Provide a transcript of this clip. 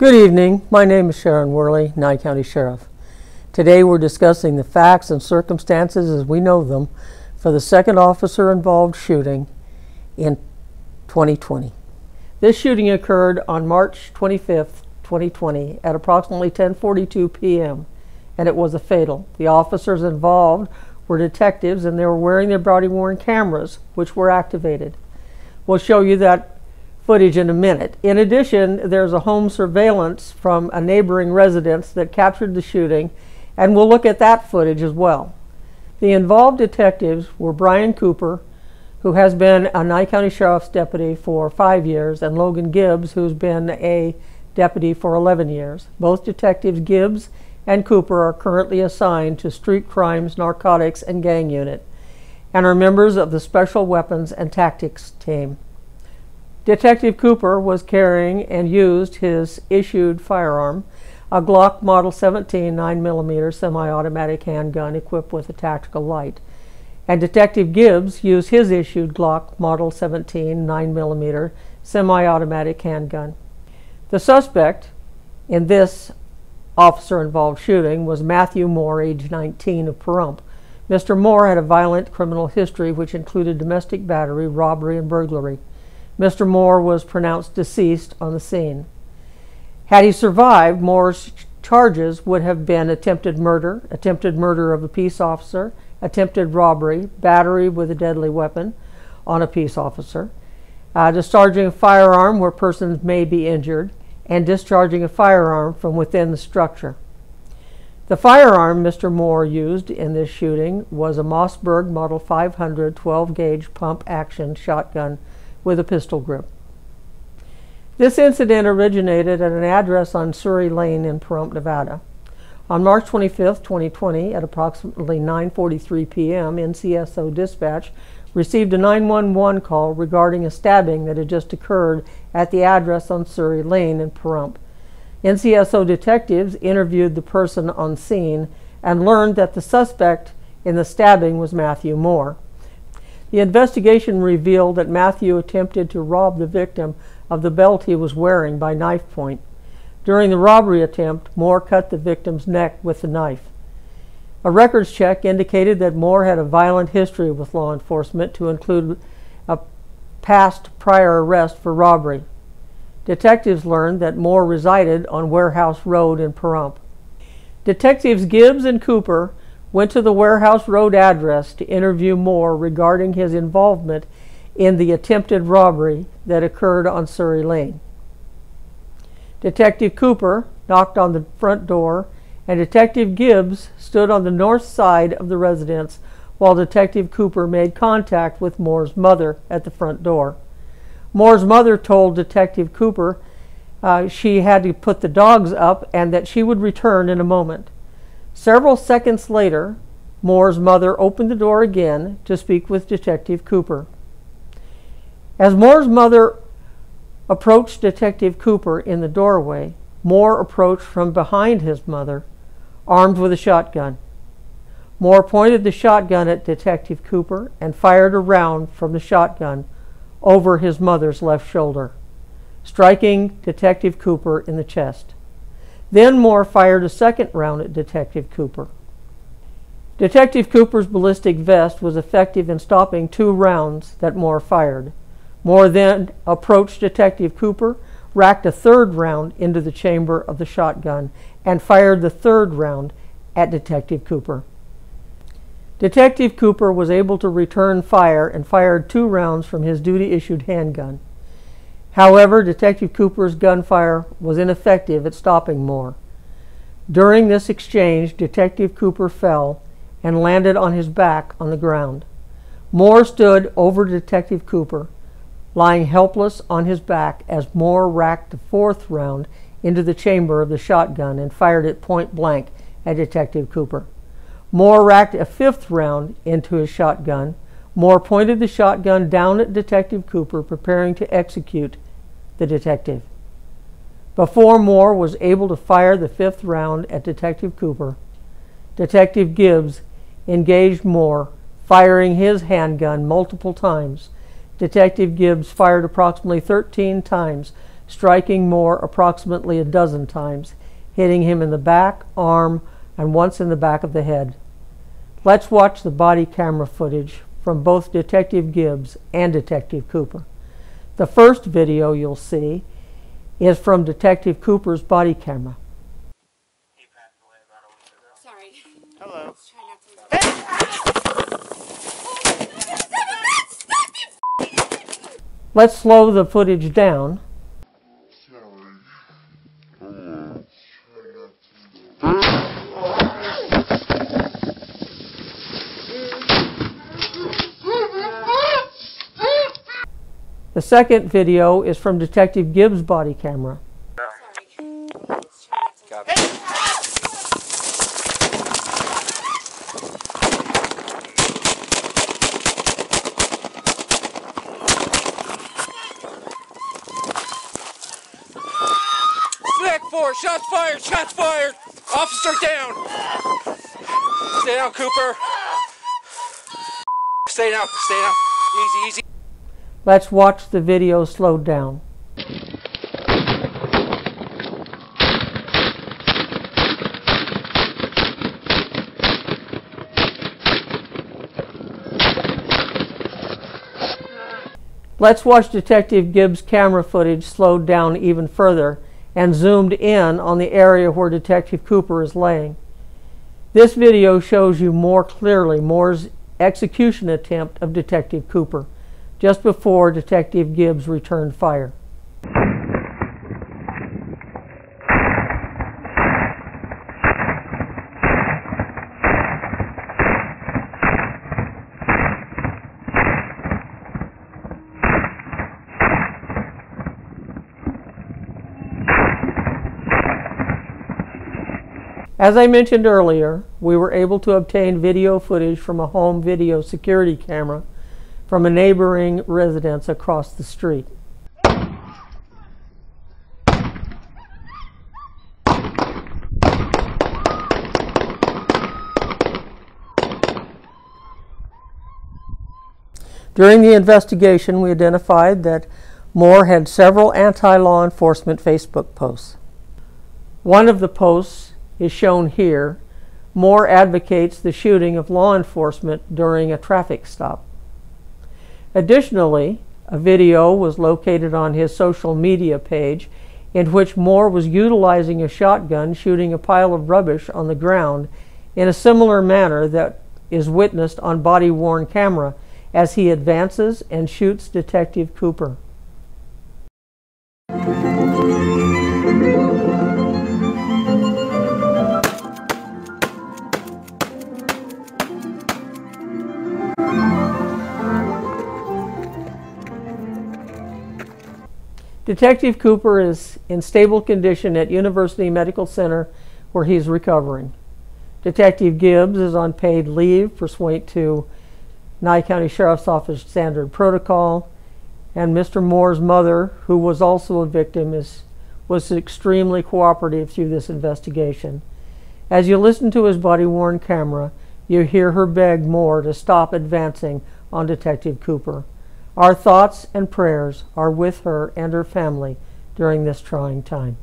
Good evening. My name is Sharon Wehrly, Nye County Sheriff. Today we're discussing the facts and circumstances as we know them for the second officer-involved shooting in 2020. This shooting occurred on March 25th, 2020 at approximately 10:42 p.m. and it was a fatal. The officers involved were detectives and they were wearing their body-worn cameras, which were activated. We'll show you that footage in a minute. In addition, there's a home surveillance from a neighboring residence that captured the shooting, and we'll look at that footage as well. The involved detectives were Brian Cooper, who has been a Nye County Sheriff's deputy for 5 years, and Logan Gibbs, who's been a deputy for 11 years. Both detectives Gibbs and Cooper are currently assigned to Street Crimes, Narcotics, and Gang Unit, and are members of the Special Weapons and Tactics Team. Detective Cooper was carrying and used his issued firearm, a Glock Model 17 9mm semi-automatic handgun equipped with a tactical light. And Detective Gibbs used his issued Glock Model 17 9mm semi-automatic handgun. The suspect in this officer-involved shooting was Matthew Moore, age 19, of Pahrump. Mr. Moore had a violent criminal history which included domestic battery, robbery, and burglary. Mr. Moore was pronounced deceased on the scene. Had he survived, Moore's charges would have been attempted murder of a peace officer, attempted robbery, battery with a deadly weapon on a peace officer, discharging a firearm where persons may be injured, and discharging a firearm from within the structure. The firearm Mr. Moore used in this shooting was a Mossberg Model 500 12-gauge pump-action shotgun with a pistol grip. This incident originated at an address on Surrey Lane in Pahrump, Nevada. On March 25, 2020, at approximately 9:43 p.m., NCSO dispatch received a 911 call regarding a stabbing that had just occurred at the address on Surrey Lane in Pahrump. NCSO detectives interviewed the person on scene and learned that the suspect in the stabbing was Matthew Moore. The investigation revealed that Matthew attempted to rob the victim of the belt he was wearing by knife point. During the robbery attempt, Moore cut the victim's neck with the knife. A records check indicated that Moore had a violent history with law enforcement, to include a past prior arrest for robbery. Detectives learned that Moore resided on Warehouse Road in Pahrump. Detectives Gibbs and Cooper went to the Warehouse Road address to interview Moore regarding his involvement in the attempted robbery that occurred on Surrey Lane. Detective Cooper knocked on the front door, and Detective Gibbs stood on the north side of the residence while Detective Cooper made contact with Moore's mother at the front door. Moore's mother told Detective Cooper she had to put the dogs up and that she would return in a moment. Several seconds later, Moore's mother opened the door again to speak with Detective Cooper. As Moore's mother approached Detective Cooper in the doorway, Moore approached from behind his mother, armed with a shotgun. Moore pointed the shotgun at Detective Cooper and fired a round from the shotgun over his mother's left shoulder, striking Detective Cooper in the chest. Then Moore fired a second round at Detective Cooper. Detective Cooper's ballistic vest was effective in stopping 2 rounds that Moore fired. Moore then approached Detective Cooper, racked a 3rd round into the chamber of the shotgun, and fired the 3rd round at Detective Cooper. Detective Cooper was able to return fire and fired 2 rounds from his duty-issued handgun. However, Detective Cooper's gunfire was ineffective at stopping Moore. During this exchange, Detective Cooper fell and landed on his back on the ground. Moore stood over Detective Cooper, lying helpless on his back as Moore racked the 4th round into the chamber of the shotgun and fired it point blank at Detective Cooper. Moore racked a 5th round into his shotgun. Moore pointed the shotgun down at Detective Cooper, preparing to execute the detective. Before Moore was able to fire the 5th round at Detective Cooper, Detective Gibbs engaged Moore, firing his handgun multiple times. Detective Gibbs fired approximately 13 times, striking Moore approximately a dozen times, hitting him in the back, arm, and once in the back of the head. Let's watch the body camera footage from both Detective Gibbs and Detective Cooper. The first video you'll see is from Detective Cooper's body camera. Sorry. Hello. Let's slow the footage down. The second video is from Detective Gibbs' body camera. Slack 4, shots fired, shots fired! Officer down! Stay down, Cooper. Stay down, stay down. Easy, easy. Let's watch the video slowed down. Let's watch Detective Gibbs' camera footage slowed down even further and zoomed in on the area where Detective Cooper is laying. This video shows you more clearly Moore's execution attempt of Detective Cooper just before Detective Gibbs returned fire. As I mentioned earlier, we were able to obtain video footage from a home video security camera from a neighboring residence across the street. During the investigation, we identified that Moore had several anti-law enforcement Facebook posts. One of the posts is shown here. Moore advocates the shooting of law enforcement during a traffic stop. Additionally, a video was located on his social media page in which Moore was utilizing a shotgun shooting a pile of rubbish on the ground in a similar manner that is witnessed on body-worn camera as he advances and shoots Detective Cooper. Detective Cooper is in stable condition at University Medical Center where he's recovering. Detective Gibbs is on paid leave pursuant to Nye County Sheriff's Office standard protocol, and Mr. Moore's mother, who was also a victim, was extremely cooperative through this investigation. As you listen to his body-worn camera, you hear her beg Moore to stop advancing on Detective Cooper. Our thoughts and prayers are with her and her family during this trying time.